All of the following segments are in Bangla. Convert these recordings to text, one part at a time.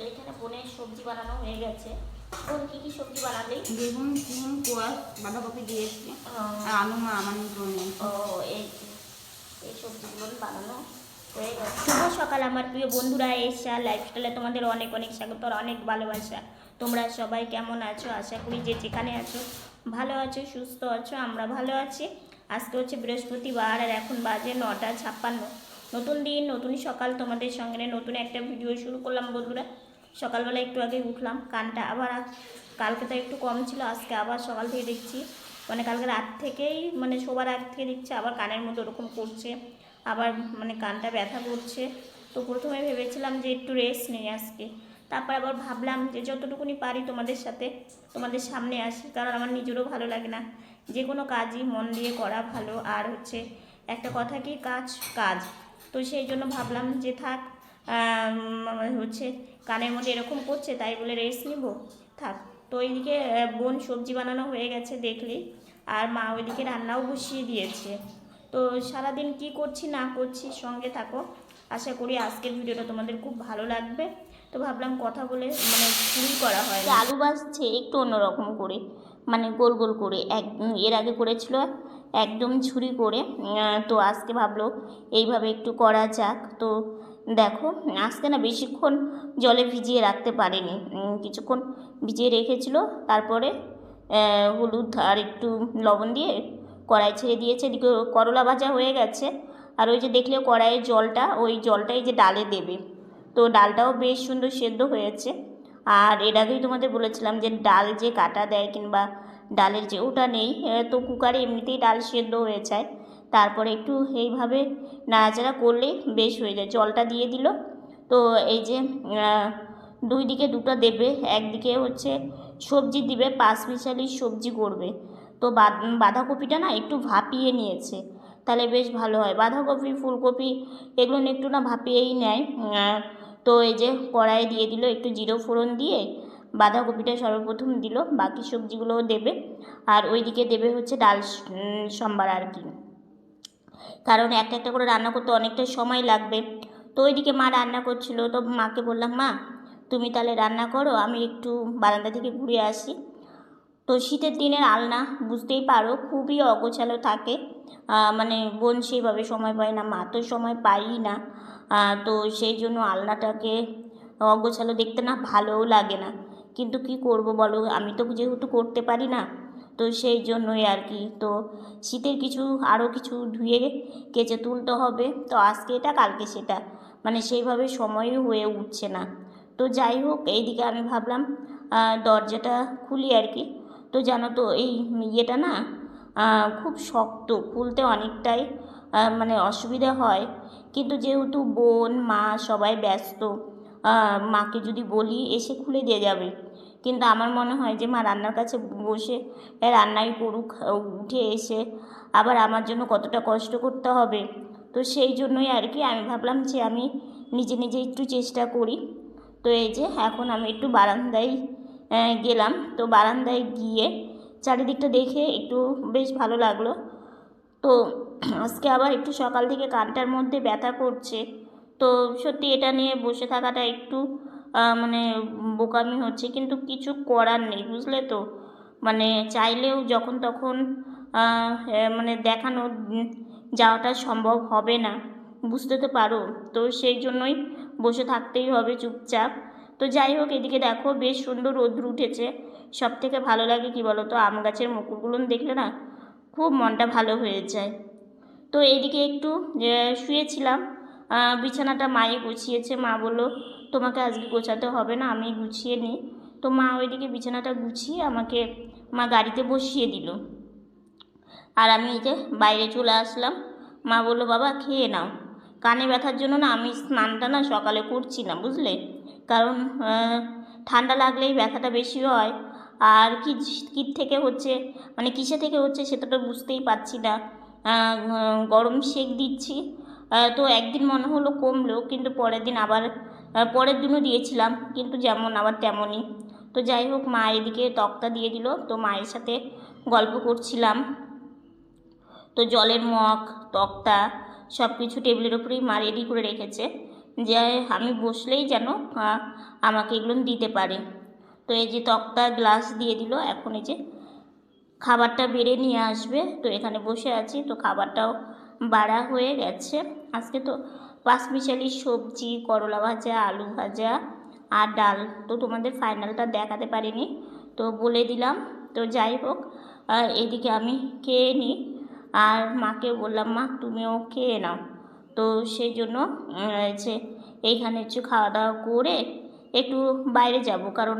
এখানে বোনের সবজি বানানো হয়ে গেছে। বোন কি সবজি বানালি? বেগুন, সিম, কোয়াশ, বাঁধাকপি দিয়েছি আর আলু মা আমার জন্য। ও এই এই সবজিগুলো বানানো হয়ে গেছে। শুভ সকাল আমার প্রিয় বন্ধুরা, এশিয়া লাইফস্টাইলে তোমাদের অনেক অনেক স্বাগত আর অনেক ভালোবাসা। তোমরা সবাই কেমন আছো? আশা করি যে যেখানে আছো ভালো আছো, সুস্থ আছো। আমরা ভালো আছি। আজকে হচ্ছে বৃহস্পতিবার আর এখন বাজে 9:56। নতুন দিন, নতুন সকাল, তোমাদের সঙ্গে নতুন একটা ভিডিও শুরু করলাম বন্ধুরা। সকালবেলা একটু আগে উঠলাম, কানটা আবার কালকে তো একটু কম ছিল, আজকে আবার সকাল থেকে দেখছি মানে কালকে রাত থেকেই মানে শোবার আগ থেকে দেখছি আবার কানের মধ্যে ওরকম করছে, আবার মানে কানটা ব্যথা করছে। তো প্রথমে ভেবেছিলাম যে একটু রেস্ট নেই আজকে, তারপর আবার ভাবলাম যে যতটুকুনি পারি তোমাদের সামনে আসি, কারণ আমার নিজেরও ভালো লাগে না। যে কোনো কাজই মন দিয়ে করা ভালো, আর হচ্ছে একটা কথা কি, কাজ কাজ। তো সেই জন্য ভাবলাম যে থাক, হচ্ছে কানের মধ্যে এরকম করছে তাই বলে রেস্ট নিব, থাক। তো ওইদিকে বোন সবজি বানানো হয়ে গেছে দেখলি, আর মা ওইদিকে রান্নাও বসিয়ে দিয়েছে। তো সারাদিন কি করছি না করছি সঙ্গে থাকো, আশা করি আজকের ভিডিওটা তোমাদের খুব ভালো লাগবে। তো ভাবলাম কথা বলে মানে শুরুই করা হয়। আলু ভাজছে একটু অন্যরকম করে, মানে গোল গোল করে, এর আগে করেছিল একদম ছুরি করে। তো আজকে ভাবলো এইভাবে একটু করা যাক। তো দেখো, আজকে না বেশিক্ষণ জলে ভিজিয়ে রাখতে পারেনি, কিছুক্ষণ ভিজিয়ে রেখেছিল, তারপরে হলুদ আর একটু লবণ দিয়ে কড়াই ছেড়ে দিয়েছে। এদিকে করলা ভাজা হয়ে গেছে, আর ওই যে দেখলে কড়াইয়ের জলটা, ওই জলটাই যে ডালে দেবে। তো ডালটাও বেশ সুন্দর সেদ্ধ হয়েছে। আর এর আগেই তোমাদের বলেছিলাম যে ডাল যে কাটা দেয় কিংবা ডালের যে ওটা নেই, তো কুকারে এমনিতেই ডাল সেদ্ধ হয়ে যায়, তারপরে একটু এইভাবে নাড়াচাড়া করলেই বেশ হয়ে যায়। জলটা দিয়ে দিল। তো এই যে দুই দিকে দুটো দেবে, একদিকে হচ্ছে সবজি দিবে, পাঁচমিশালি সবজি করবে। তো বাঁধাকপিটা না একটু ভাপিয়ে নিয়েছে, তাহলে বেশ ভালো হয়। বাঁধাকপি ফুলকপি এগুলো একটু না ভাপিয়েই নেয়। তো এই যে কড়াইয়ে দিয়ে দিল, একটু জিরো ফোড়ন দিয়ে বাঁধাকপিটা সর্বপ্রথম দিল, বাকি সবজিগুলোও দেবে। আর ওইদিকে দেবে হচ্ছে ডাল সম্বার আর কি, কারণ একটা একটা করে রান্না করতে অনেকটা সময় লাগবে। তো ওইদিকে মা রান্না করছিল, তো মাকে বললাম, মা তুমি তাহলে রান্না করো, আমি একটু বারান্দা থেকে ঘুরে আসি। তো শীতের দিনের আলনা বুঝতেই পারো খুবই অগোছালো থাকে, মানে বোন সেইভাবে সময় পায় না, মা তো সময় পাইই না। তো সেই জন্য আলনাটাকে অগোছালো দেখতে না ভালোও লাগে না, কিন্তু কি করব বলো, আমি তো যেহেতু করতে পারি না, তো সেই জন্যই আর কি। তো শীতের কিছু আরও কিছু ধুয়ে কেচে তুলতে হবে, তো আজকে এটা কালকে সেটা, মানে সেইভাবে সময়ই হয়ে উঠছে না। তো যাই হোক, এইদিকে আমি ভাবলাম দরজাটা খুলি আর কি। তো জানো তো এই ইয়েটা না খুব শক্ত, খুলতে অনেকটাই মানে অসুবিধা হয়। কিন্তু যেহেতু বোন মা সবাই ব্যস্ত, মাকে যদি বলি এসে খুলে দিয়ে যাবে, কিন্তু আমার মনে হয় যে মা রান্নার কাছে বসে রান্নাই করুক, উঠে এসে আবার আমার জন্য কতটা কষ্ট করতে হবে। তো সেই জন্যই আর কি আমি ভাবলাম যে আমি নিজে নিজে একটু চেষ্টা করি। তো এই যে এখন আমি একটু বারান্দায় গেলাম। তো বারান্দায় গিয়ে চারিদিকটা দেখে একটু বেশ ভালো লাগলো। তো আজকে আবার একটু সকাল থেকে কানটার মধ্যে ব্যথা করছে। তো সত্যি এটা নিয়ে বসে থাকাটা একটু মানে বোকামি হচ্ছে, কিন্তু কিছু করার নেই, বুঝলে তো। মানে চাইলেও যখন তখন মানে দেখানো যাওয়াটা সম্ভব হবে না, বুঝতে তো পারো। তো সেই জন্যই বসে থাকতেই হবে চুপচাপ। তো যাই হোক, এদিকে দেখো বেশ সুন্দর রোদ্র উঠেছে। সব থেকে ভালো লাগে কি বলো তো, আম গাছের মুকুলগুলো দেখলে না খুব মনটা ভালো হয়ে যায়। তো এইদিকে একটু শুয়েছিলাম, বিছানাটা মায়ে গুছিয়েছে। মা বললো তোমাকে আজকে গোছাতে হবে না, আমি গুছিয়ে নিই। তো মা ওইদিকে বিছানাটা গুছিয়ে আমাকে মা গাড়িতে বসিয়ে দিল, আর আমি এই যে বাইরে চলে আসলাম। মা বললো বাবা খেয়ে নাও। কানে ব্যথার জন্য না আমি স্নানটা না সকালে করছি না, বুঝলে, কারণ ঠান্ডা লাগলেই ব্যথাটা বেশি হয়। আর কি থেকে হচ্ছে, মানে কিসে থেকে হচ্ছে সেটা তো বুঝতেই পারছি না। গরম সেঁক দিচ্ছি, তো একদিন মনে হলো কমলো, কিন্তু পরের দিন আবার পরের দিনও দিয়েছিলাম, কিন্তু যেমন আবার তেমনই। তো যাই হোক, মা এদিকে তক্তা দিয়ে দিল, তো মায়ের সাথে গল্প করছিলাম। তো জলের মগ, তক্তা সব কিছু টেবিলের ওপরেই মা রেডি করে রেখেছে। যে আমি বসলেই যেন আমাকে এগুলো দিতে পারে। তো এই যে তক্তা গ্লাস দিয়ে দিল, এখন এই যে খাবারটা বেড়ে নিয়ে আসবে। তো এখানে বসে আছি, তো খাবারটাও বাড়া হয়ে গেছে। আজকে তো পাঁচমিশালি সবজি, করলা ভাজা, আলু ভাজা আর ডাল। তো তোমাদের ফাইনালটা দেখাতে পারিনি, তো বলে দিলাম। তো যাই হোক, এদিকে আমি খেয়ে নিই, আর মাকে বললাম মা তুমিও খেয়ে নাও। তো সেই জন্য যে এইখানে একটু খাওয়া দাওয়া করে একটু বাইরে যাব, কারণ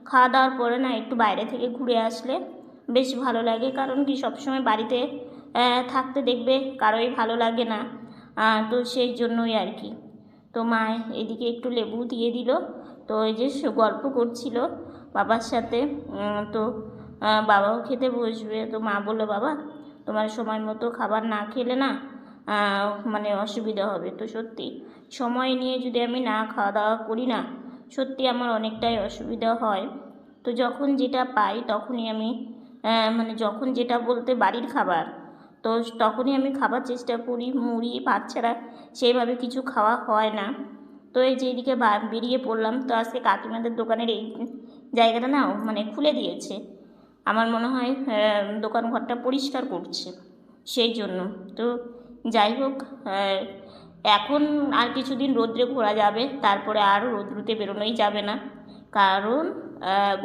খাওয়া দাওয়ার পরে না একটু বাইরে থেকে ঘুরে আসলে বেশ ভালো লাগে। কারণ কি সবসময় বাড়িতে থাকতে দেখবে কারোই ভালো লাগে না, তো সেই জন্যই আর কি। তো মা এদিকে একটু লেবু দিয়ে দিল। তো এই যে গল্প করছিল বাবার সাথে, তো বাবাও খেতে বসবে। তো মা বললো বাবা তোমার সময় মতো খাবার না খেলে না মানে অসুবিধা হবে। তো সত্যি সময় নিয়ে যদি আমি না খাওয়া দাওয়া করি না, সত্যি আমার অনেকটাই অসুবিধা হয়। তো যখন যেটা পাই তখনই আমি মানে যখন যেটা বলতে বাড়ির খাবার, তো তখনই আমি খাবার চেষ্টা করি। মুড়ি ভাত ছাড়া সেইভাবে কিছু খাওয়া হয় না। তো এই যে এদিকে বেরিয়ে পড়লাম। তো আজকে কাকিমাদের দোকানের এই জায়গাটা না মানে খুলে দিয়েছে, আমার মনে হয় দোকান ঘরটা পরিষ্কার করছে সেই জন্য। তো যাই হোক, এখন আর কিছুদিন রোদ্রে ঘোরা যাবে, তারপরে আর রোদ্রুতে বেরোনোই যাবে না, কারণ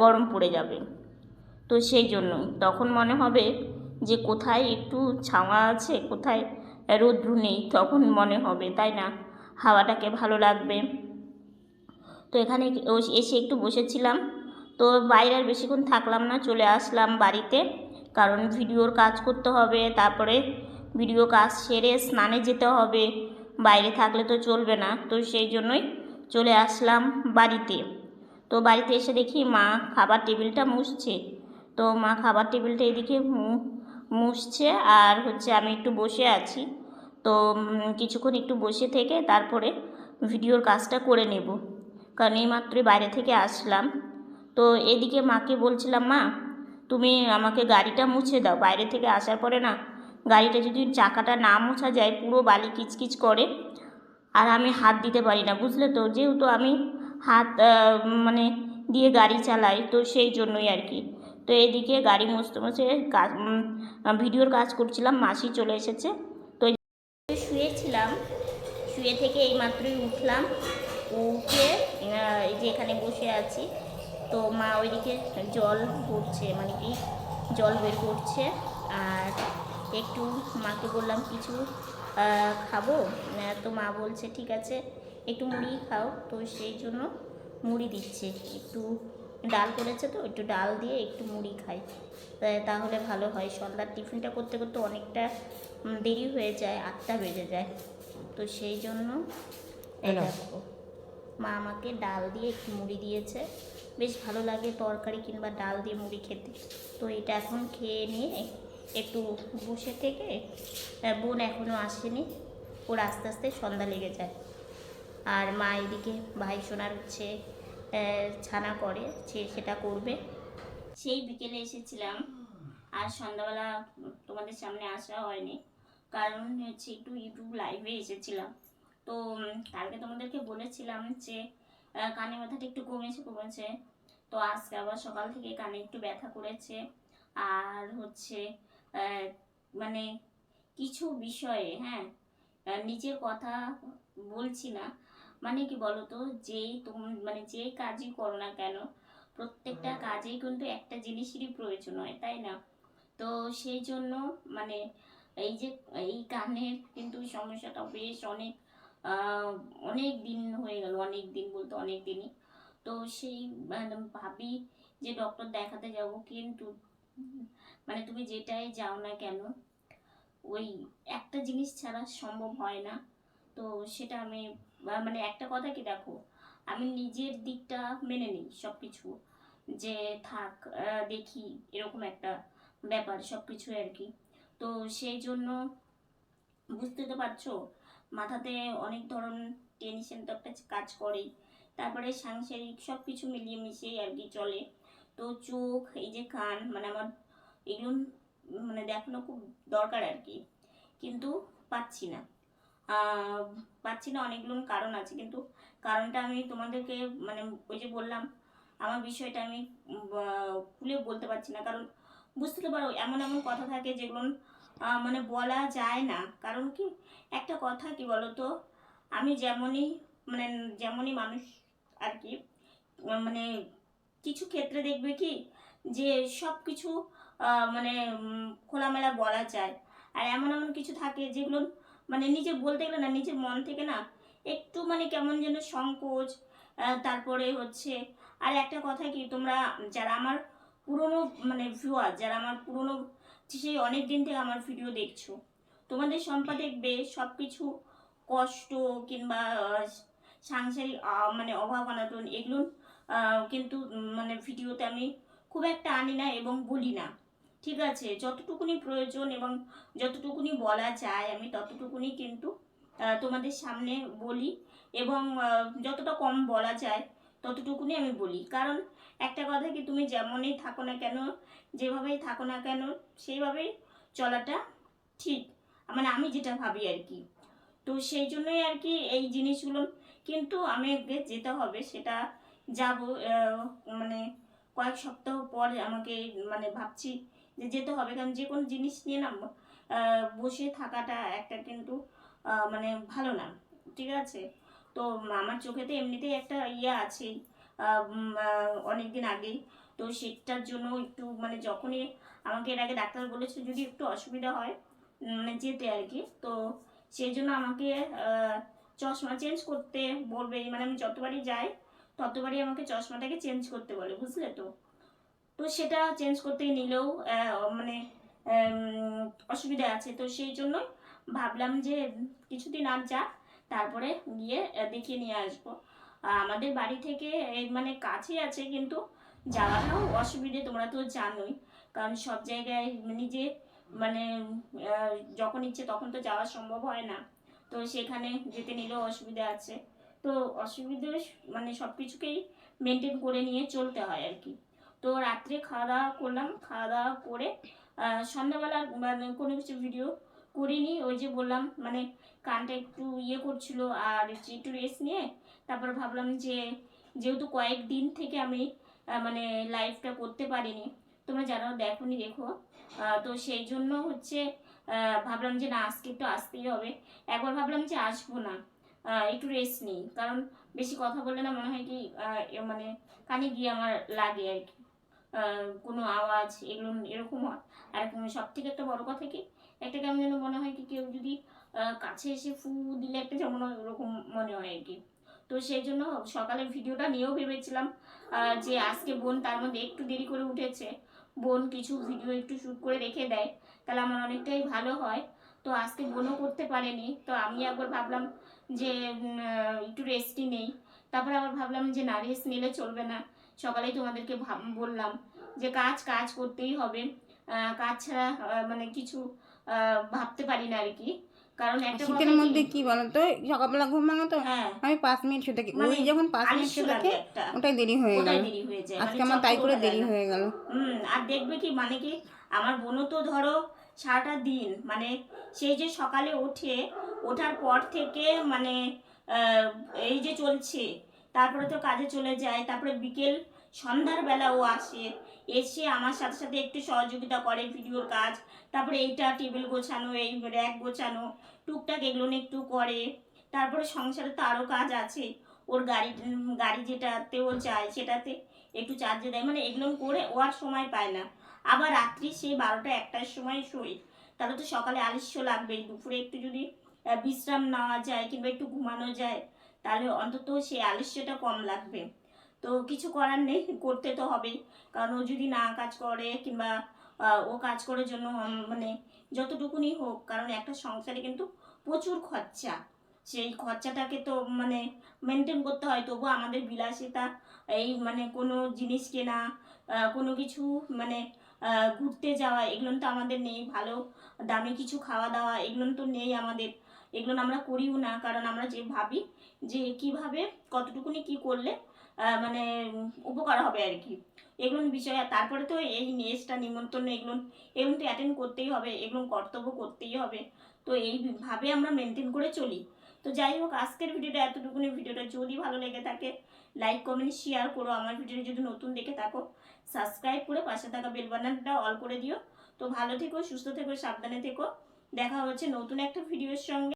গরম পড়ে যাবে। তো সেই জন্য তখন মনে হবে যে কোথায় একটু ছাওয়া আছে, কোথায় রোদ্রু নেই, তখন মনে হবে, তাই না? হাওয়াটাকে ভালো লাগবে। তো এখানে এসে একটু বসেছিলাম। তো বাইরে আর বেশিক্ষণ থাকলাম না, চলে আসলাম বাড়িতে, কারণ ভিডিওর কাজ করতে হবে। তারপরে ভিডিও কাজ সেরে স্নানে যেতে হবে, বাইরে থাকলে তো চলবে না। তো সেই জন্যই চলে আসলাম বাড়িতে। তো বাড়িতে এসে দেখি মা খাবার টেবিলটা মুছছে। তো মা খাবার টেবিলটা এদিকে মুছছে, আর হচ্ছে আমি একটু বসে আছি। তো কিছুক্ষণ একটু বসে থেকে তারপরে ভিডিওর কাজটা করে নেব, কারণ এইমাত্রই বাইরে থেকে আসলাম। তো এদিকে মাকে বলছিলাম মা তুমি আমাকে গাড়িটা মুছে দাও, বাইরে থেকে আসার পরে না গাড়িটা যদি চাকাটা না মোছা যায় পুরো বালি কিচকিচ করে, আর আমি হাত দিতে পারি না, বুঝলে তো, যেহেতু আমি হাত মানে দিয়ে গাড়ি চালাই, তো সেই জন্যই আর কি। তো এদিকে গাড়ি মুছতে মুছে কাজ ভিডিওর কাজ করছিলাম, মাসি চলে এসেছে। তো শুয়েছিলাম, শুয়ে থেকে এইমাত্রই উঠলাম, উঠে এই যে এখানে বসে আছি। তো মা ওইদিকে জল ভরছে, মানে কি জল বের করছে। আর একটু মাকে বললাম কিছু খাবো, তো মা বলছে ঠিক আছে একটু মুড়ি খাও। তো সেই জন্য মুড়ি দিচ্ছে, একটু ডাল করেছে, তো একটু ডাল দিয়ে একটু মুড়ি খাই, তাহলে ভালো হয়। সন্ধ্যার টিফিনটা করতে করতে অনেকটা দেরি হয়ে যায়, 8টা বেজে যায়। তো সেই জন্য দেখো মা আমাকে ডাল দিয়ে একটু মুড়ি দিয়েছে, বেশ ভালো লাগে তরকারি কিংবা ডাল দিয়ে মুড়ি খেতে। তো এটা এখন খেয়ে নিয়ে একটু বসে থেকে, বোন এখনও আসেনি, ওর আস্তে আস্তে সন্ধ্যা লেগে যায়। আর মা এদিকে ভাই সোনার হচ্ছে ছানা করে, সেটা করবে। সেই বিকেলে এসেছিলাম, আর সন্ধ্যাবেলা তোমাদের সামনে আসা হয়নি, কারণ হচ্ছে একটু ইউটিউব লাইভে এসেছিলাম। তো কালকে তোমাদেরকে বলেছিলাম যে কানে ব্যথাটা একটু কমেছে। তো আজকে আবার সকাল থেকে কানে একটু ব্যথা করেছে। আর হচ্ছে মানে কিছু বিষয়ে, হ্যাঁ, নিজের কথা বলছি না, মানে কি বলতো, যেই মানে যে কাজই করো না কেন, প্রত্যেকটা কাজেই কিন্তু একটা জিনিসেরই প্রয়োজন হয়, তাই না? তো সেই জন্য মানে এই যে এই কানের কিন্তু সমস্যাটা বেশ অনেক অনেক দিন হয়ে গেল, অনেক দিন বলতে অনেক দিনই। তো সেই ভাবি যে ডক্টর দেখাতে যাব, কিন্তু মানে তুমি যেটাই যাও না কেন ওই একটা জিনিস ছাড়া সম্ভব হয় না। তো সেটা আমি মানে একটা কথা কি দেখো, আমি নিজের দিকটা মেনে নিই সব কিছু, যে থাক দেখি, এরকম একটা ব্যাপার সব কিছু আর কি। তো সেই জন্য বুঝতে তো পারছো, মাথাতে অনেক ধরনের টেনশন তো একটা কাজ করেই, তারপরে সাংসারিক সব কিছু মিলিয়ে মিশিয়ে আর কি চলে। তো চোখ, এই যে কান, মানে আমার এগুলো মানে দেখানো খুব দরকার আর কি, কিন্তু পাচ্ছি না। পাচ্ছি না, অনেকগুলো কারণ আছে, কিন্তু কারণটা আমি তোমাদেরকে মানে ওই যে বললাম আমার বিষয়টা আমি খুলে বলতে পারছি না, কারণ বুঝতে তো পারো এমন এমন কথা থাকে যেগুলো মানে বলা যায় না। কারণ কি, একটা কথা কি বলো তো, আমি যেমনই মানে যেমনই মানুষ আর কি, মানে কিছু ক্ষেত্রে দেখবে কি যে সব কিছু মানে খোলামেলা বলা যায়, আর এমন এমন কিছু থাকে যেগুলো মানে নিজে বলতে গেলে না, নিজের মন থেকে না একটু মানে কেমন যেন সংকোচ। তারপরে হচ্ছে আর একটা কথা কি, তোমরা যারা আমার পুরনো মানে ভিউয়ার, যারা আমার পুরনো সেই অনেক দিন থেকে আমার ভিডিও দেখছো, তোমাদের সম্পা দেখবে সব কিছু কষ্ট কিংবা সাংসারিক মানে অভাব অনটন এগুলো কিন্তু মানে ভিডিওতে আমি খুব একটা আনি না এবং বলি না। ঠিক আছে, যতটুকুনি প্রয়োজন এবং যতটুকুনি বলা যায় আমি ততটুকুনি কিন্তু তোমাদের সামনে বলি, এবং যতটা কম বলা যায় ততটুকুনি আমি বলি। কারণ একটা কথা কি, তুমি যেমনই থাকো না কেন, যেভাবেই থাকো না কেন, সেইভাবেই চলাটা ঠিক, মানে আমি যেটা ভাবি আর কি। তো সেই জন্যই আর কি এই জিনিসগুলো, কিন্তু আমি যেতে হবে, সেটা যাব মানে কয়েক সপ্তাহ পর আমাকে মানে ভাবছি যে যেতে হবে, কারণ যে কোনো জিনিস নিয়ে না বসে থাকাটা একটা কিন্তু মানে ভালো না। ঠিক আছে, তো আমার চোখেতে এমনিতেই একটা ইয়ে আছে অনেক দিন আগেই, তো সেটার জন্য একটু মানে যখনই আমাকে এর আগে ডাক্তার বলেছে যদি একটু অসুবিধা হয় মানে যেতে আর কি, তো সেই জন্য আমাকে চশমা চেঞ্জ করতে বলবে, মানে আমি যতবারই যাই ততবারই আমাকে চশমাটাকে চেঞ্জ করতে বলে, বুঝলে তো। তো সেটা চেঞ্জ করতে নিলেও মানে অসুবিধা আছে, তো সেই জন্য ভাবলাম যে কিছুদিন আর যা, তারপরে গিয়ে দেখিয়ে নিয়ে আসবো। আমাদের বাড়ি থেকে এই মানে কাছেই আছে, কিন্তু যাওয়াটাও অসুবিধে, তোমরা তো জানোই, কারণ সব জায়গায় নিজে মানে যখন ইচ্ছে তখন তো যাওয়া সম্ভব হয় না, তো সেখানে যেতে নিলেও অসুবিধা আছে। তো অসুবিধে মানে সব কিছুকেই মেনটেন করে নিয়ে চলতে হয় আর কি। তো রাত্রে খাওয়া দাওয়া করলাম, খাওয়া দাওয়া করে সন্ধ্যাবেলা মানে কোনো কিছু ভিডিও করিনি, ওই যে বললাম মানে কানটা একটু ইয়ে করছিল, আর একটু রেস্ট নিয়ে তারপর ভাবলাম যে যেহেতু কয়েকদিন থেকে আমি মানে লাইভটা করতে পারিনি, তোমরা যারা দেখোনি দেখো, তো সেই জন্য হচ্ছে ভাবলাম যে না আজকে একটু আসতেই হবে। একবার ভাবলাম যে আসবো না, একটু রেস্ট নিই, কারণ বেশি কথা বললে না মনে হয় কি মানে কানে গিয়ে আমার লাগে আর কি, কোনো আওয়াজ এগুলো এরকম হয়। আর সব থেকে একটা বড় কথা কি, একটা কেমন যেন মনে হয় কি কেউ যদি কাছে এসে ফু দিলে একটা যেমন ওরকম মনে হয় আর কি। তো সেই জন্য সকালে ভিডিওটা নিয়েও ভেবেছিলাম যে আজকে বোন তার মধ্যে একটু দেরি করে উঠেছে, বোন কিছু ভিডিও একটু শ্যুট করে রেখে দেয় তাহলে আমার অনেকটাই ভালো হয়। তো আজকে বোনও করতে পারেনি, তো আমি একবার ভাবলাম যে একটু রেস্টই নেই, তারপরে আবার ভাবলাম যে না রেস্ট নিলে চলবে না, সকালেই তোমাদেরকে বললাম যে কাজ কাজ করতেই হবে, কাজ ছাড়া মানে কিছু ভাবতে পারি না আর কি। কারণ একটা শীতের কথা মধ্যে কি, কি বলতো, সকালবেলা ঘুম ভাঙো তো হ্যাঁ আমি 5 মিনিট শুতে থাকি, মানে ওই যখন 5 মিনিট আলস্য শুতে লাগে থাকি একটা, ওটাই দেরি হয়ে ওটাই গেল। দেরি হয়ে যায়, মানে আজকে আমার চট তাই করে করে ওঠা যায় দেরি না। হয়ে গেল। আর দেখবে কি মানে কি, আমার বোনও তো ধরো সারাটা দিন মানে সেই যে সকালে ওঠে, ওঠার পর থেকে মানে আহ, এই যে চলছে, তারপরে তো কাজে চলে যায়, তারপরে বিকেল সন্ধ্যার বেলা ও আসে, এসে আমার সাথে সাথে একটু সহযোগিতা করে ভিডিওর কাজ, তারপরে এইটা টেবিল গোছানো, এই র্যাক গোছানো, টুকটাক এগুলো একটু করে। তারপরে সংসারে তো আরও কাজ আছে, ওর গাড়ি গাড়ি যেটাতে ও যায় সেটাতে একটু চার্জে দেয়, মানে এগুলো করে ও আর সময় পায় না। আবার রাত্রি সেই 12টা 1টার সময় শোয়, তাহলে তো সকালে আলস্য লাগবেই, দুপুরে একটু যদি বিশ্রাম নেওয়া যায় কিংবা একটু ঘুমানো যায় তাহলে অন্তত সেই আলস্যটা কম লাগবে। তো কিছু করার নেই, করতে তো হবেই, কারণ ও যদি না কাজ করে কিংবা ও কাজ করার জন্য মানে যতটুকুনি হোক, কারণ একটা সংসারে কিন্তু প্রচুর খরচা, সেই খরচাটাকে তো মানে মেনটেন করতে হয়। তবু আমাদের বিলাসিতা এই মানে কোনো জিনিস কেনা, কোনো কিছু মানে ঘুরতে যাওয়া এগুলো তো আমাদের নেই, ভালো দামি কিছু খাওয়া দাওয়া এগুলো তো নেই আমাদের, এগুলো আমরা করিও না, কারণ আমরা যে ভাবি যে কিভাবে কতটুকুনি কি করলে মানে উপকার হবে আর কি, এগুলো বিষয়। আর তারপরে তো এই নেক্সটটা নিমন্ত্রণ এগুলো এগুলো তো অ্যাটেন্ড করতেই হবে, এগুলো কর্তব্য করতেই হবে। তো তো এইভাবে আমরা মেনটেন করে চলি। তো যাই হোক, আজকের ভিডিওটা এতটুকুনি। ভিডিওটা যদি ভালো লেগে থাকে লাইক কমেন্ট শেয়ার করো। আমার ভিডিওটা যদি নতুন দেখে থাকো সাবস্ক্রাইব করে পাশে থাকা বেল বাটনটা অল করে দিও। তো ভালো থেকো, সুস্থ থেকো, সাবধানে থেকো। দেখা হচ্ছে নতুন একটা ভিডিওর সঙ্গে।